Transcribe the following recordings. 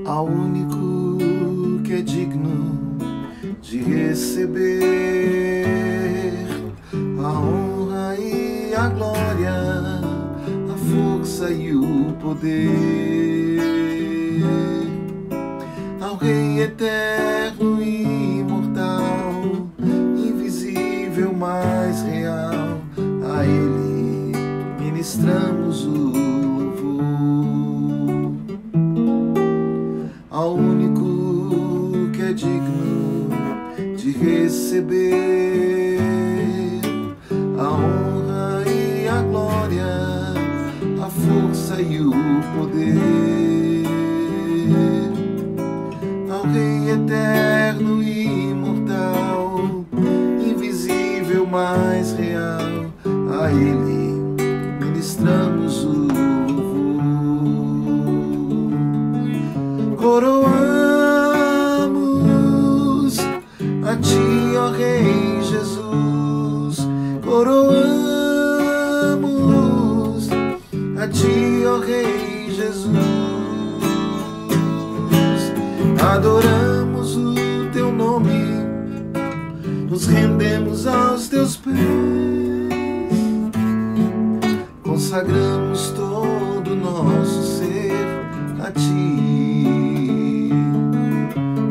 ao único que é digno de receber a honra e a glória, a força e o poder, ao Rei eterno e imortal, invisível, mais real, a Ele ministramos o louvor, ao único que é digno de receber a honra e a glória, a força e o poder, ao Rei eterno e imortal, invisível, mais real, a Ele ministramos o louvor. Coroamos a Ti, ó Rei Jesus, coroamos a Ti, ó Rei Jesus, adoramos o Teu nome, nos rendemos aos Teus pés, consagramos todo o nosso ser a Ti.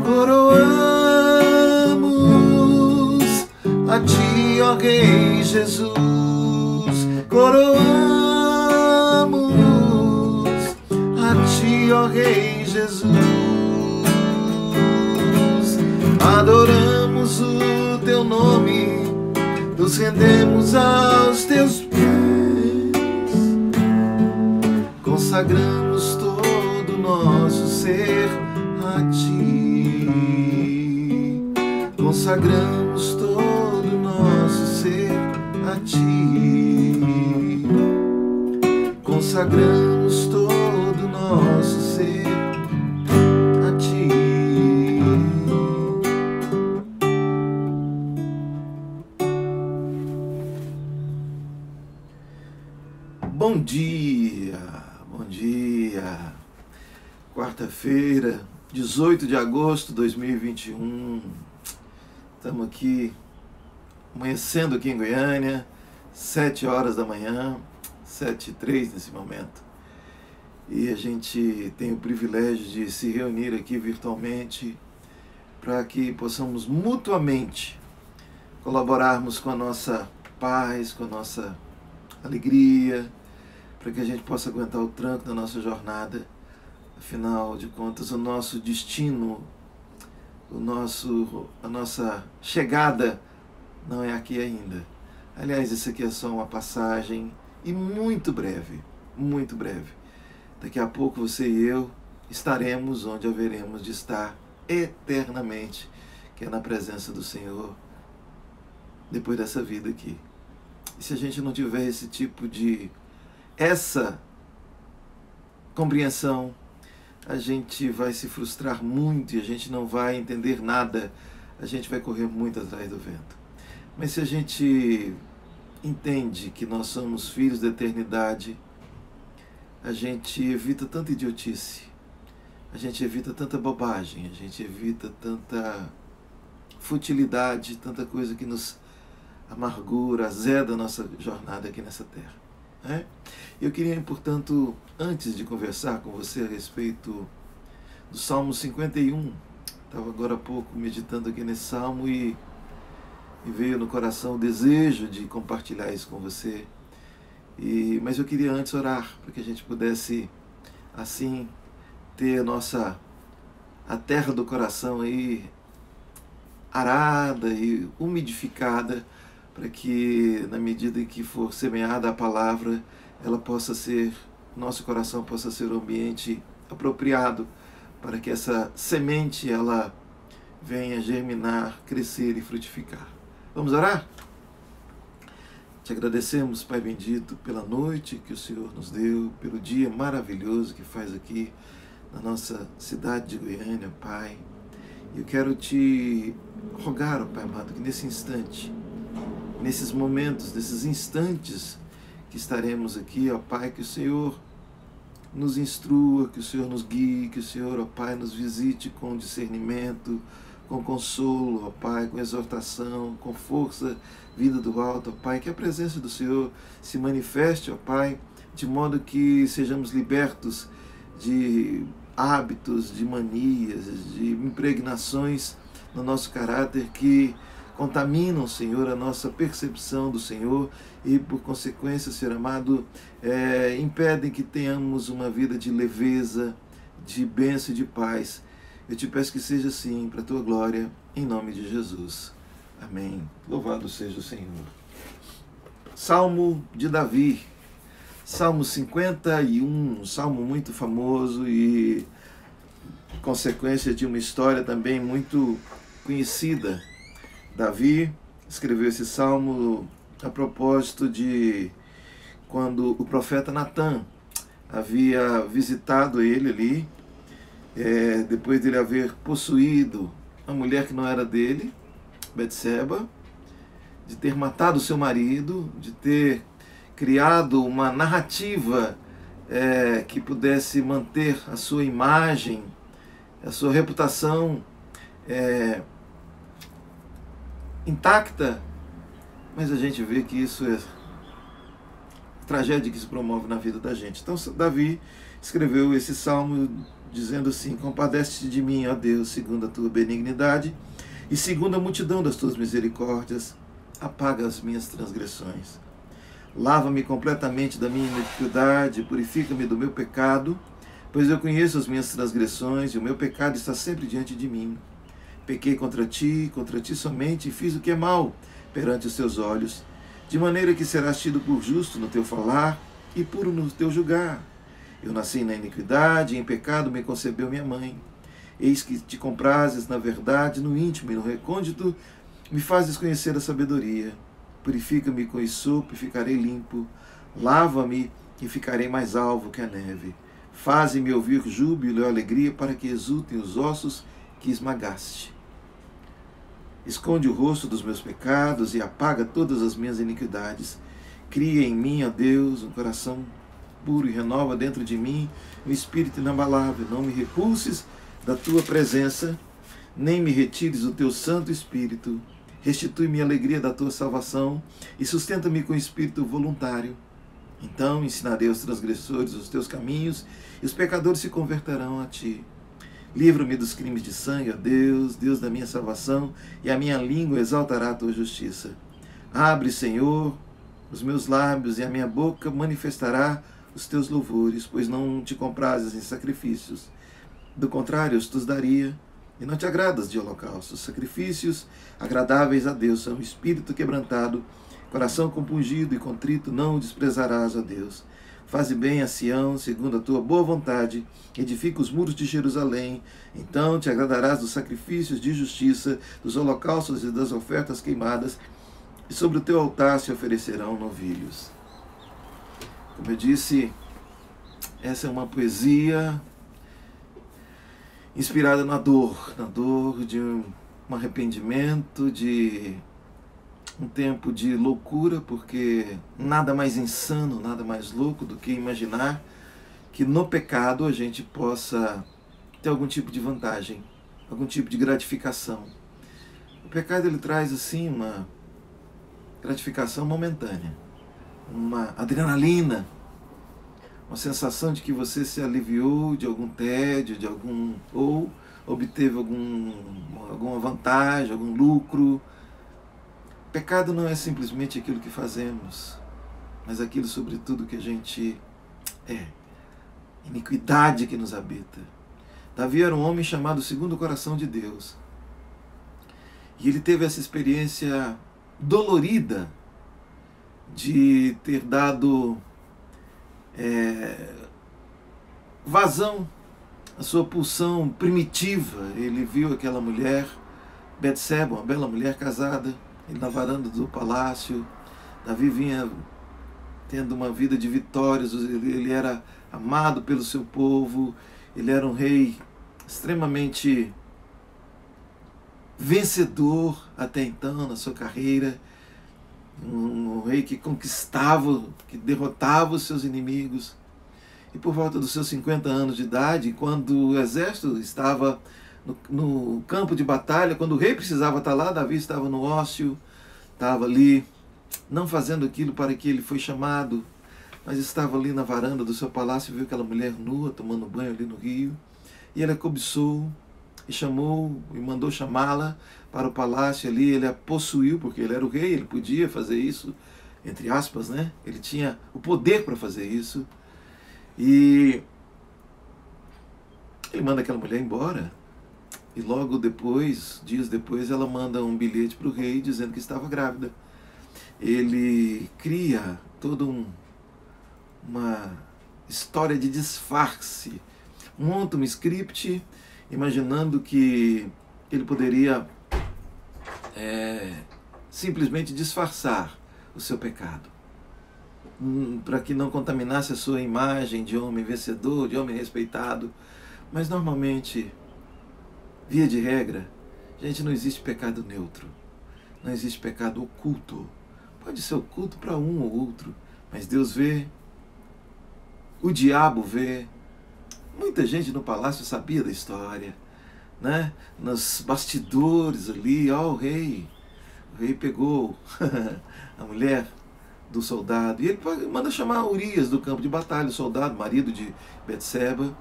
Coroamos a Ti, ó Rei Jesus, coroamos a Ti, ó Rei Jesus, adoramos o Teu nome, nos rendemos aos Teus pés, consagramos todo o nosso ser a Ti, consagramos todo o nosso ser a Ti, consagramos todo o nosso ser a Ti. Bom dia, bom dia. Quarta-feira, 18 de agosto de 2021. Estamos aqui, amanhecendo aqui em Goiânia, 7 horas da manhã, 7h03 nesse momento. E a gente tem o privilégio de se reunir aqui virtualmente para que possamos mutuamente colaborarmos com a nossa paz, com a nossa alegria, para que a gente possa aguentar o tranco da nossa jornada. Afinal de contas, o nosso destino, a nossa chegada não é aqui ainda. Aliás, isso aqui é só uma passagem e muito breve, muito breve. Daqui a pouco você e eu estaremos onde haveremos de estar eternamente, que é na presença do Senhor, depois dessa vida aqui. E se a gente não tiver essa compreensão, a gente vai se frustrar muito e a gente não vai entender nada, a gente vai correr muito atrás do vento. Mas se a gente entende que nós somos filhos da eternidade, a gente evita tanta idiotice, a gente evita tanta bobagem, a gente evita tanta futilidade, tanta coisa que nos amargura, azeda a nossa jornada aqui nessa terra. Eu queria, portanto, antes de conversar com você a respeito do Salmo 51, estava agora há pouco meditando aqui nesse Salmo e veio no coração o desejo de compartilhar isso com você. Mas eu queria antes orar, para que a gente pudesse, assim, ter a terra do coração aí arada e umidificada, para que, na medida em que for semeada a palavra, nosso coração possa ser um ambiente apropriado para que essa semente ela venha germinar, crescer e frutificar. Vamos orar? Te agradecemos, Pai bendito, pela noite que o Senhor nos deu, pelo dia maravilhoso que faz aqui na nossa cidade de Goiânia, Pai. Eu quero te rogar, ó Pai amado, que nesse instante, nesses momentos, nesses instantes que estaremos aqui, ó Pai, que o Senhor nos instrua, que o Senhor nos guie, que o Senhor, ó Pai, nos visite com discernimento, com consolo, ó Pai, com exortação, com força vinda do alto, ó Pai, que a presença do Senhor se manifeste, ó Pai, de modo que sejamos libertos de hábitos, de manias, de impregnações no nosso caráter que contaminam, Senhor, a nossa percepção do Senhor e, por consequência, Senhor amado, impedem que tenhamos uma vida de leveza, de bênção e de paz. Eu te peço que seja assim, para a tua glória, em nome de Jesus. Amém. Louvado seja o Senhor. Salmo de Davi. Salmo 51, um salmo muito famoso e consequência de uma história também muito conhecida. Davi escreveu esse salmo a propósito de quando o profeta Natã havia visitado ele ali, depois dele haver possuído a mulher que não era dele, Betseba, de ter matado seu marido, de ter criado uma narrativa que pudesse manter a sua imagem, a sua reputação intacta, mas a gente vê que isso é tragédia que se promove na vida da gente. Então Davi escreveu esse salmo dizendo assim: compadece-te de mim, ó Deus, segundo a tua benignidade e segundo a multidão das tuas misericórdias, apaga as minhas transgressões. Lava-me completamente da minha iniquidade, purifica-me do meu pecado, pois eu conheço as minhas transgressões e o meu pecado está sempre diante de mim. Pequei contra ti somente, e fiz o que é mal perante os teus olhos, de maneira que serás tido por justo no teu falar e puro no teu julgar. Eu nasci na iniquidade, e em pecado me concebeu minha mãe. Eis que te comprases na verdade, no íntimo e no recôndito, me fazes conhecer a sabedoria. Purifica-me com hisopo e ficarei limpo. Lava-me e ficarei mais alvo que a neve. Faze-me ouvir júbilo e alegria, para que exultem os ossos que esmagaste. Esconde o rosto dos meus pecados e apaga todas as minhas iniquidades. Cria em mim, ó Deus, um coração puro e renova dentro de mim um espírito inabalável. Não me repulses da tua presença, nem me retires o teu Santo Espírito. Restitui-me a alegria da tua salvação e sustenta-me com espírito voluntário. Então ensinarei aos transgressores os teus caminhos e os pecadores se converterão a ti. Livra-me dos crimes de sangue, ó Deus, Deus da minha salvação, e a minha língua exaltará a tua justiça. Abre, Senhor, os meus lábios, e a minha boca manifestará os teus louvores, pois não te comprases em sacrifícios. Do contrário, eu os daria, e não te agradas de holocaustos. Sacrifícios agradáveis a Deus são espírito quebrantado, coração compungido e contrito não o desprezarás, ó Deus. Faze bem a Sião, segundo a tua boa vontade, edifica os muros de Jerusalém, então te agradarás dos sacrifícios de justiça, dos holocaustos e das ofertas queimadas, e sobre o teu altar se oferecerão novilhos. Como eu disse, essa é uma poesia inspirada na dor de um arrependimento, de um tempo de loucura, porque nada mais insano, nada mais louco do que imaginar que no pecado a gente possa ter algum tipo de vantagem, algum tipo de gratificação. O pecado ele traz assim uma gratificação momentânea, uma adrenalina, uma sensação de que você se aliviou de algum tédio, ou obteve alguma vantagem, algum lucro. Pecado não é simplesmente aquilo que fazemos, mas aquilo sobretudo que a gente é, iniquidade que nos habita. Davi era um homem chamado segundo o coração de Deus, e ele teve essa experiência dolorida de ter dado vazão à sua pulsão primitiva. Ele viu aquela mulher, Betseba, uma bela mulher casada, ele na varanda do palácio. Davi vinha tendo uma vida de vitórias, ele era amado pelo seu povo, ele era um rei extremamente vencedor até então na sua carreira, um rei que conquistava, que derrotava os seus inimigos. E por volta dos seus 50 anos de idade, quando o exército estava no campo de batalha, quando o rei precisava estar lá, Davi estava no ócio, estava ali, não fazendo aquilo para que ele foi chamado, mas estava ali na varanda do seu palácio e viu aquela mulher nua tomando banho ali no rio. E ele a cobiçou e chamou e mandou chamá-la para o palácio ali. Ele a possuiu, porque ele era o rei, ele podia fazer isso, entre aspas, né? Ele tinha o poder para fazer isso. E ele manda aquela mulher embora. E logo depois, dias depois, ela manda um bilhete para o rei dizendo que estava grávida. Ele cria toda uma história de disfarce, monta um script imaginando que ele poderia simplesmente disfarçar o seu pecado, para que não contaminasse a sua imagem de homem vencedor, de homem respeitado. Mas normalmente, via de regra, gente, não existe pecado neutro, não existe pecado oculto. Pode ser oculto para um ou outro, mas Deus vê, o diabo vê. Muita gente no palácio sabia da história, né? Nos bastidores ali, o rei pegou a mulher do soldado, e ele manda chamar Urias do campo de batalha, o soldado, marido de Betseba,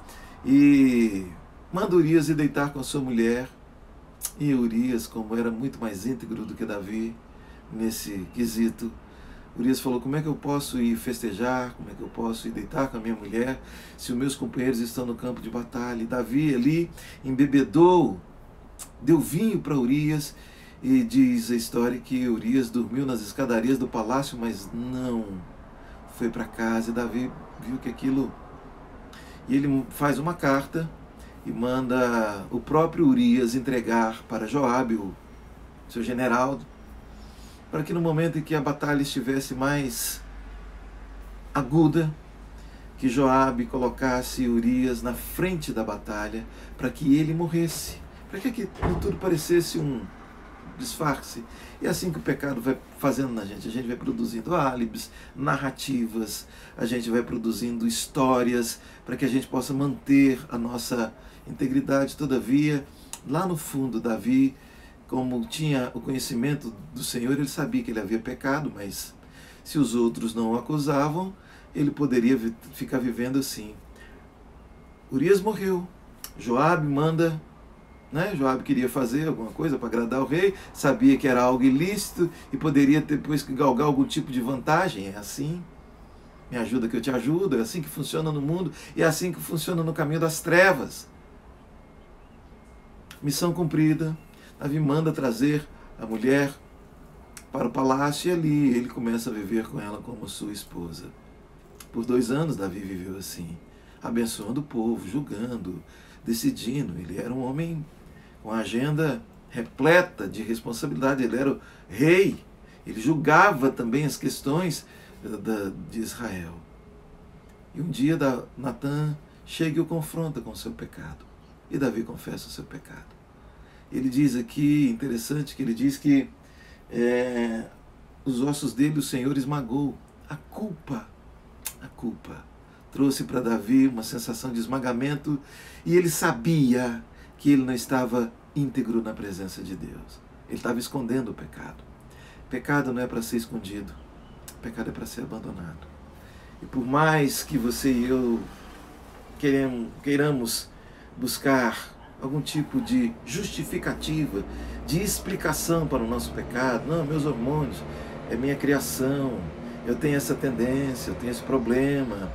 e manda Urias ir deitar com a sua mulher. E Urias, como era muito mais íntegro do que Davi nesse quesito, Urias falou: como é que eu posso ir festejar, como é que eu posso ir deitar com a minha mulher se os meus companheiros estão no campo de batalha? E Davi ali embebedou, deu vinho para Urias, e diz a história que Urias dormiu nas escadarias do palácio, mas não foi para casa. E Davi viu que aquilo... E ele faz uma carta e manda o próprio Urias entregar para Joabe, o seu general, para que no momento em que a batalha estivesse mais aguda, que Joabe colocasse Urias na frente da batalha, para que ele morresse, para que tudo parecesse um disfarce. E é assim que o pecado vai fazendo na gente. A gente vai produzindo álibis, narrativas, a gente vai produzindo histórias, para que a gente possa manter a nossa integridade. Todavia, lá no fundo, Davi, como tinha o conhecimento do Senhor, ele sabia que ele havia pecado, mas se os outros não o acusavam, ele poderia ficar vivendo assim. Urias morreu. Joabe manda, né? Joabe queria fazer alguma coisa para agradar o rei, sabia que era algo ilícito e poderia depois galgar algum tipo de vantagem. É assim. Me ajuda que eu te ajudo. É assim que funciona no mundo e é assim que funciona no caminho das trevas. Missão cumprida. Davi manda trazer a mulher para o palácio e ali ele começa a viver com ela como sua esposa. Por 2 anos Davi viveu assim, abençoando o povo, julgando, decidindo. Ele era um homem com a agenda repleta de responsabilidade, ele era o rei, ele julgava também as questões de Israel. E um dia Natã chega e o confronta com o seu pecado, e Davi confessa o seu pecado. Ele diz aqui, interessante, que ele diz que os ossos dele o Senhor esmagou. A culpa trouxe para Davi uma sensação de esmagamento, e ele sabia que ele não estava íntegro na presença de Deus. Ele estava escondendo o pecado. Pecado não é para ser escondido, pecado é para ser abandonado. E por mais que você e eu queiramos buscar algum tipo de justificativa, de explicação para o nosso pecado, não, meus hormônios, é minha criação, eu tenho essa tendência, eu tenho esse problema.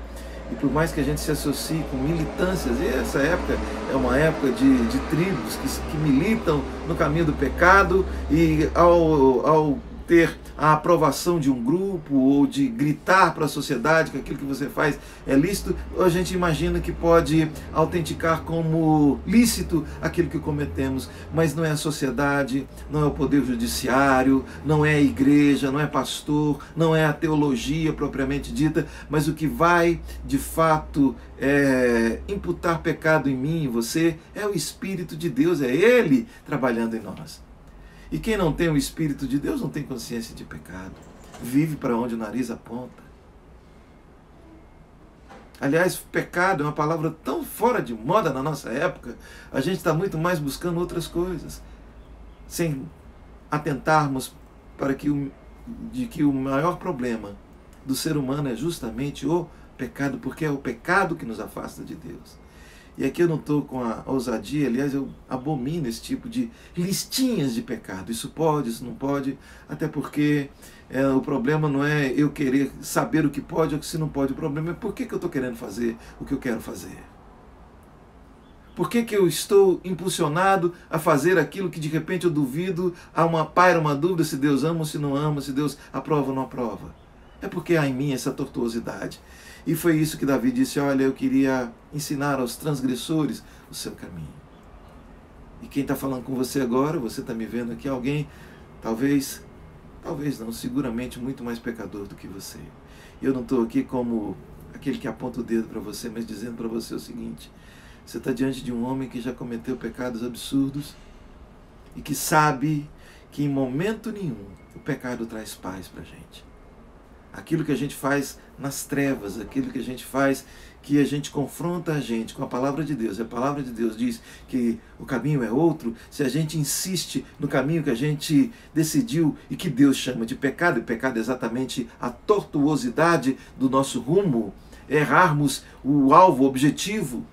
E por mais que a gente se associe com militâncias, e essa época é uma época de tribos que militam no caminho do pecado, e ao ter a aprovação de um grupo ou de gritar para a sociedade que aquilo que você faz é lícito, a gente imagina que pode autenticar como lícito aquilo que cometemos, mas não é a sociedade, não é o poder judiciário, não é a igreja, não é pastor, não é a teologia propriamente dita, mas o que vai de fato imputar pecado em mim e em você é o Espírito de Deus, é Ele trabalhando em nós. E quem não tem o Espírito de Deus não tem consciência de pecado. Vive para onde o nariz aponta. Aliás, pecado é uma palavra tão fora de moda na nossa época, a gente está muito mais buscando outras coisas, sem atentarmos para que o maior problema do ser humano é justamente o pecado, porque é o pecado que nos afasta de Deus. E aqui eu não estou com a ousadia, aliás, eu abomino esse tipo de listinhas de pecado. Isso pode, isso não pode, até porque o problema não é eu querer saber o que pode ou o que se não pode. O problema é por que eu estou querendo fazer o que eu quero fazer. Por que eu estou impulsionado a fazer aquilo que de repente eu duvido, paira uma dúvida se Deus ama ou se não ama, se Deus aprova ou não aprova. É porque há em mim essa tortuosidade. E foi isso que Davi disse: olha, eu queria ensinar aos transgressores o seu caminho. E quem está falando com você agora, você está me vendo aqui, alguém, talvez não, seguramente muito mais pecador do que você. Eu não estou aqui como aquele que aponta o dedo para você, mas dizendo para você o seguinte: você está diante de um homem que já cometeu pecados absurdos e que sabe que em momento nenhum o pecado traz paz para a gente. Aquilo que a gente faz nas trevas, aquilo que a gente faz, que a gente confronta a gente com a palavra de Deus. A palavra de Deus diz que o caminho é outro. Se a gente insiste no caminho que a gente decidiu e que Deus chama de pecado, e pecado é exatamente a tortuosidade do nosso rumo, errarmos o alvo, o objetivo.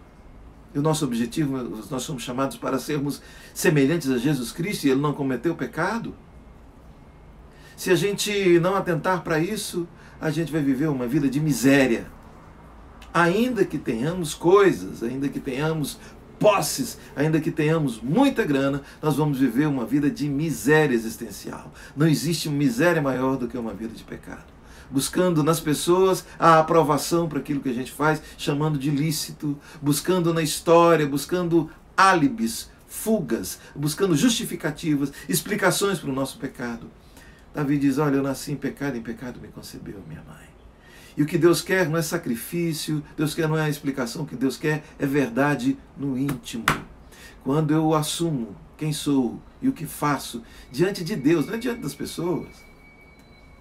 E o nosso objetivo, nós somos chamados para sermos semelhantes a Jesus Cristo, e Ele não cometeu pecado. Se a gente não atentar para isso, a gente vai viver uma vida de miséria. Ainda que tenhamos coisas, ainda que tenhamos posses, ainda que tenhamos muita grana, nós vamos viver uma vida de miséria existencial. Não existe miséria maior do que uma vida de pecado. Buscando nas pessoas a aprovação para aquilo que a gente faz, chamando de lícito, buscando na história, buscando álibis, fugas, buscando justificativas, explicações para o nosso pecado. Davi diz: olha, eu nasci em pecado me concebeu minha mãe. E o que Deus quer não é sacrifício, Deus quer não é a explicação, o que Deus quer é verdade no íntimo. Quando eu assumo quem sou e o que faço diante de Deus, não é diante das pessoas.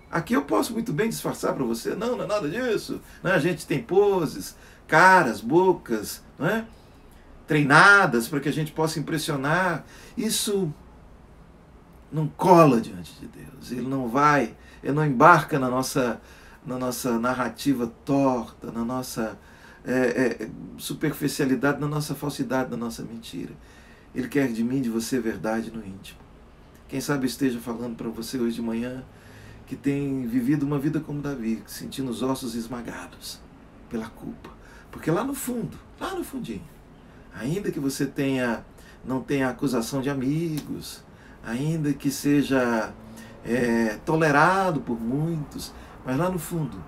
Aqui eu posso muito bem disfarçar para você: não é nada disso. Não é? A gente tem poses, caras, bocas, não é? Treinadas para que a gente possa impressionar. Isso não cola diante de Deus. Ele não embarca na nossa narrativa torta, na nossa superficialidade, na nossa falsidade, na nossa mentira. Ele quer de mim, de você, verdade no íntimo. Quem sabe eu esteja falando para você hoje de manhã que tem vivido uma vida como Davi, sentindo os ossos esmagados pela culpa. Porque lá no fundo, lá no fundinho, ainda que você não tenha acusação de amigos, ainda que seja tolerado por muitos, mas lá no fundo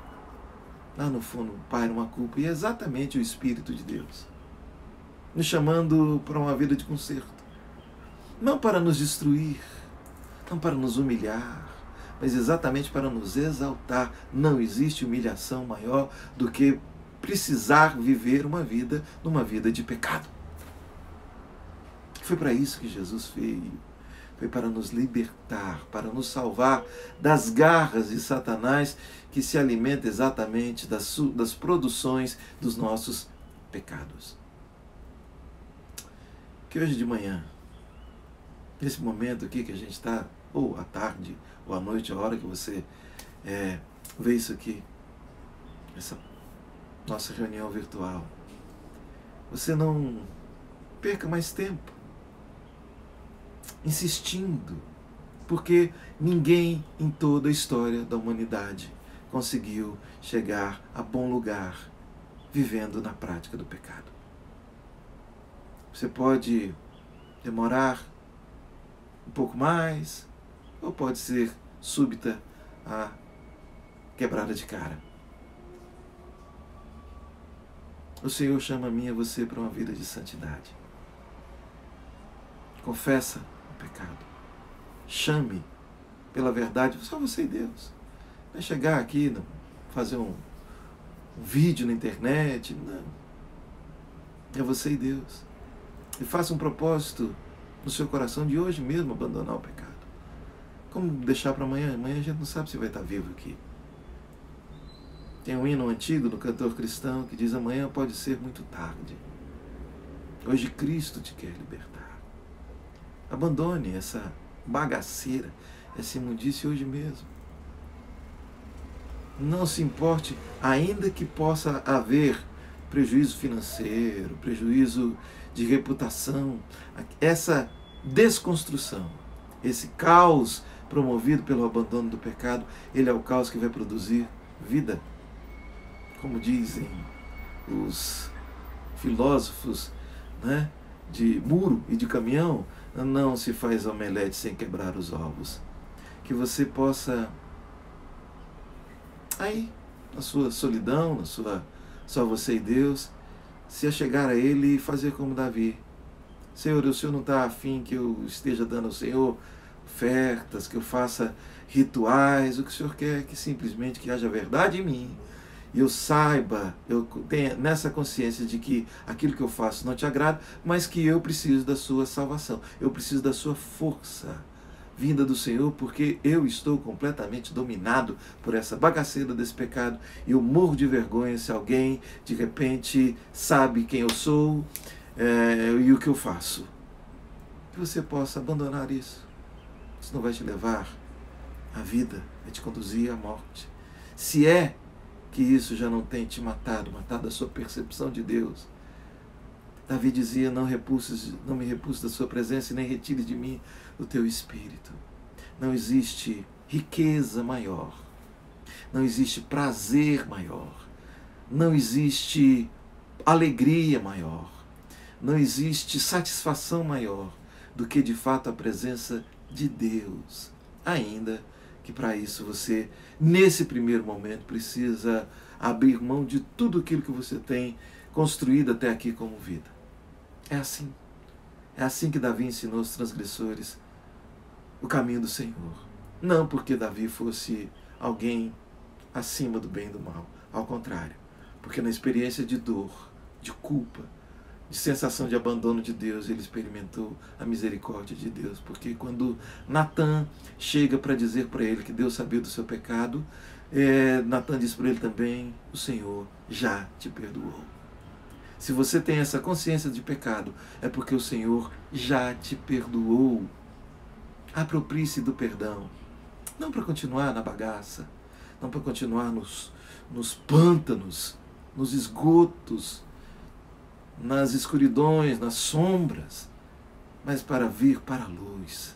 paira uma culpa, e é exatamente o Espírito de Deus nos chamando para uma vida de conserto, não para nos destruir, não para nos humilhar, mas exatamente para nos exaltar. Não existe humilhação maior do que precisar viver numa vida de pecado. Foi para isso que Jesus veio. Foi para nos libertar, para nos salvar das garras de Satanás, que se alimenta exatamente das produções dos nossos pecados. Que hoje de manhã, nesse momento aqui que a gente está, ou à tarde, ou à noite, a hora que você vê isso aqui, essa nossa reunião virtual, você não perca mais tempo insistindo, porque ninguém em toda a história da humanidade conseguiu chegar a bom lugar vivendo na prática do pecado. Você pode demorar um pouco mais, ou pode ser súbita a quebrada de cara. O Senhor chama a mim e a você para uma vida de santidade. Confessa o pecado. Chame pela verdade. Só você e Deus. Não é chegar aqui, não, fazer um vídeo na internet. Não. É você e Deus. E faça um propósito no seu coração de hoje mesmo abandonar o pecado. Como deixar para amanhã? Amanhã a gente não sabe se vai estar vivo aqui. Tem um hino antigo do cantor cristão que diz: amanhã pode ser muito tarde. Hoje Cristo te quer libertar. Abandone essa bagaceira, essa imundície hoje mesmo. Não se importe, ainda que possa haver prejuízo financeiro, prejuízo de reputação, essa desconstrução, esse caos promovido pelo abandono do pecado, ele é o caos que vai produzir vida. Como dizem os filósofos, né, de muro e de caminhão, não se faz omelete sem quebrar os ovos. Que você possa, aí, na sua solidão, na sua só você e Deus, se achegar a Ele e fazer como Davi. Senhor, o Senhor não está afim que eu esteja dando ao Senhor ofertas, que eu faça rituais. O que o Senhor quer é que simplesmente que haja verdade em mim. E eu saiba, eu tenha nessa consciência de que aquilo que eu faço não te agrada, mas que eu preciso da sua salvação. Eu preciso da sua força vinda do Senhor, porque eu estou completamente dominado por essa bagaceira desse pecado e eu morro de vergonha se alguém de repente sabe quem eu sou e o que eu faço. Que você possa abandonar isso. Isso não vai te levar à vida, vai te conduzir à morte. Se é que isso já não tem te matado a sua percepção de Deus. Davi dizia: não me repulses da sua presença e nem retires de mim o teu espírito. Não existe riqueza maior, não existe prazer maior, não existe alegria maior, não existe satisfação maior do que de fato a presença de Deus. Ainda que para isso você, nesse primeiro momento, precisa abrir mão de tudo aquilo que você tem construído até aqui como vida. É assim que Davi ensinou os transgressores o caminho do Senhor. Não porque Davi fosse alguém acima do bem e do mal. Ao contrário, porque na experiência de dor, de culpa, de sensação de abandono de Deus, ele experimentou a misericórdia de Deus. Porque quando Natan chega para dizer para ele que Deus sabia do seu pecado, Natan diz para ele também: o Senhor já te perdoou. Se você tem essa consciência de pecado, é porque o Senhor já te perdoou. Aproprie-se do perdão. Não para continuar na bagaça, não para continuar nos pântanos, nos esgotos, nas escuridões, nas sombras, mas para vir para a luz,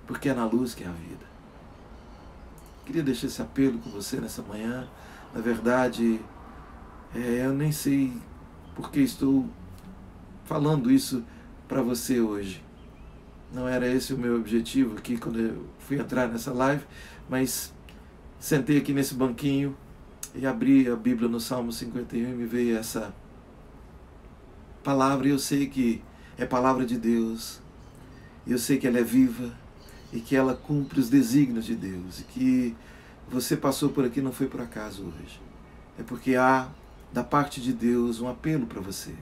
porque é na luz que é a vida. Queria deixar esse apelo com você nessa manhã. Na verdade, eu nem sei porque estou falando isso para você hoje. Não era esse o meu objetivo aqui quando eu fui entrar nessa live, mas sentei aqui nesse banquinho e abri a Bíblia no Salmo 51 e me veio essa palavra, e eu sei que é palavra de Deus, e eu sei que ela é viva, e que ela cumpre os desígnios de Deus, e que você passou por aqui não foi por acaso hoje. É porque há da parte de Deus um apelo para você.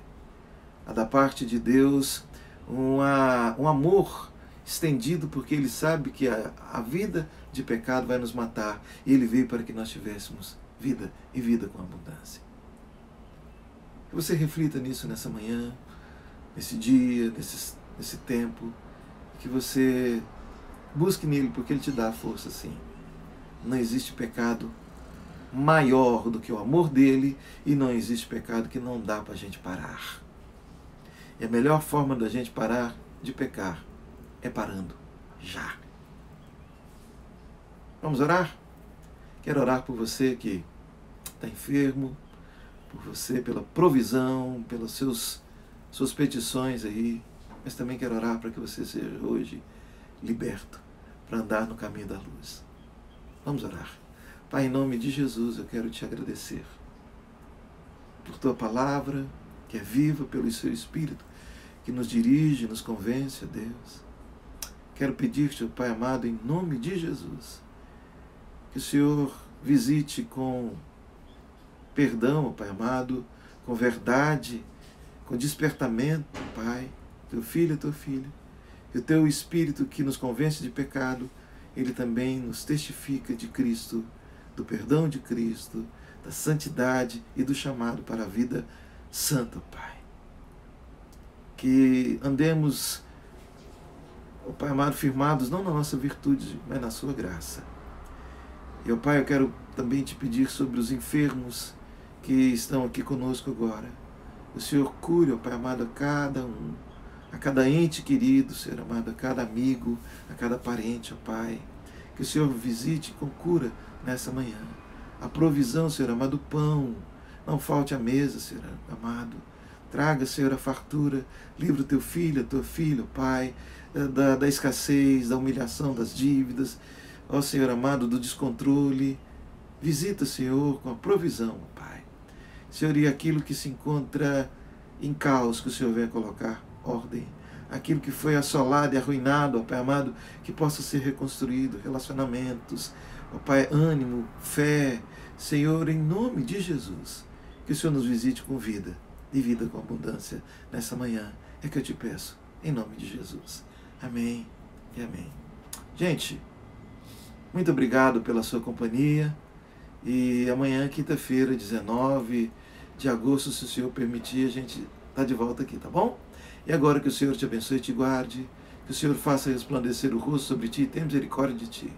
Há da parte de Deus um amor estendido, porque Ele sabe que a vida de pecado vai nos matar, e Ele veio para que nós tivéssemos vida, e vida com abundância. Que você reflita nisso nessa manhã, nesse dia, nesse tempo, que você busque nele, porque Ele te dá força sim. Não existe pecado maior do que o amor dele, e não existe pecado que não dá para a gente parar. E a melhor forma da gente parar de pecar é parando já. Vamos orar? Quero orar por você que está enfermo, por você pela provisão, pelas suas petições aí, mas também quero orar para que você seja hoje liberto para andar no caminho da luz. Vamos orar. Pai, em nome de Jesus, eu quero te agradecer por tua palavra, que é viva, pelo seu Espírito, que nos dirige, nos convence, ó Deus. Quero pedir-te, Pai amado, em nome de Jesus, que o Senhor visite com perdão, Pai amado, com verdade, com despertamento, Pai, teu filho e tua filha, e o teu Espírito que nos convence de pecado, ele também nos testifica de Cristo, do perdão de Cristo, da santidade e do chamado para a vida santa, Pai. Que andemos, ó Pai amado, firmados não na nossa virtude, mas na sua graça. E, ó Pai, eu quero também te pedir sobre os enfermos que estão aqui conosco agora. O Senhor cure, ó Pai amado, a cada um, a cada ente querido, Senhor amado, a cada amigo, a cada parente, ó Pai. Que o Senhor visite com cura nessa manhã. A provisão, Senhor amado, o pão. Não falte a mesa, Senhor amado. Traga, Senhor, a fartura. Livra o teu filho, a tua filha, ó Pai, da escassez, da humilhação, das dívidas. Ó Senhor amado, do descontrole. Visita, Senhor, com a provisão, ó Pai. Senhor, e aquilo que se encontra em caos, que o Senhor venha colocar ordem. Aquilo que foi assolado e arruinado, ó Pai amado, que possa ser reconstruído. Relacionamentos, ó Pai, ânimo, fé. Senhor, em nome de Jesus, que o Senhor nos visite com vida, e vida com abundância nessa manhã. É que eu te peço, em nome de Jesus. Amém e amém. Gente, muito obrigado pela sua companhia. E amanhã, quinta-feira, 19 de agosto, se o Senhor permitir, a gente está de volta aqui, tá bom? E agora que o Senhor te abençoe e te guarde, que o Senhor faça resplandecer o rosto sobre ti e tenha misericórdia de ti.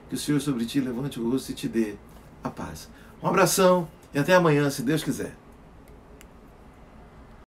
Que o Senhor sobre ti levante o rosto e te dê a paz. Um abração e até amanhã, se Deus quiser.